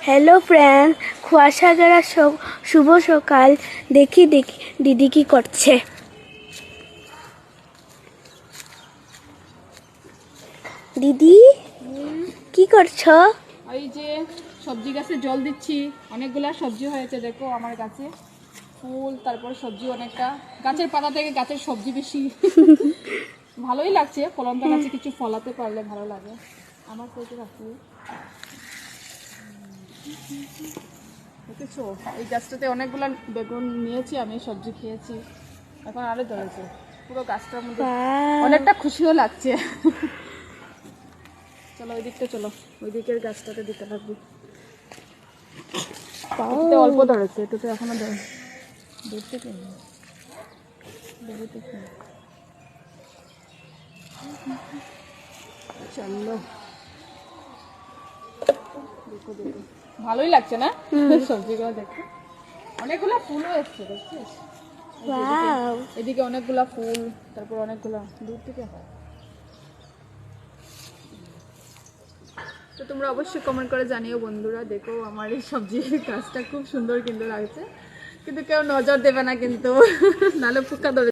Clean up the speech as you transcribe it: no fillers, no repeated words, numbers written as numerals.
Hello friend, কুয়াশা গেরা শুভ সকাল। দেখি দিদি কি করছে। দিদি কি করছো? এই যে সবজি গাছে জল দিচ্ছি। অনেকগুলা সবজি হয়েছে, দেখো আমার গাছে ফুল, তারপর সবজি অনেকটা। গাছের পাতা থেকে গাছের সবজি বেশি। ভালোই লাগছে, ফলনটা গাছে কিছু ফলাতে পারলে ভালো লাগে আমার। তো রাখি দেখেছো, এই গাছটাতে অনেকগুলা বেগুন নিয়েছি আমি, সবজি খেয়েছি, এখন আরো ধরেছে পুরো গাছটার মধ্যে। অনেকটা খুশিও লাগছে। চলো ওই দিকটা, চলো ওই দিকের গাছটাতে দিতে লাগবে। এটাতে অল্প ধরেছে, এটাতে এখনো ধরতে কেন চলো। দেখো দেখো, ভালোই লাগছে না সবজিগুলো দেখো। অনেকগুলো ফুলও এসছে, দেখছিস? এদিকে অনেকগুলা ফুল, তারপর অনেকগুলা দূর থেকে। তো তোমরা অবশ্যই কমেন্ট করে জানিও বন্ধুরা। দেখো আমার এই সবজির গাছটা খুব সুন্দর কিন্তু লাগছে, কিন্তু কেউ নজর দেবে না কিন্তু, নাহলে পোকা ধরে।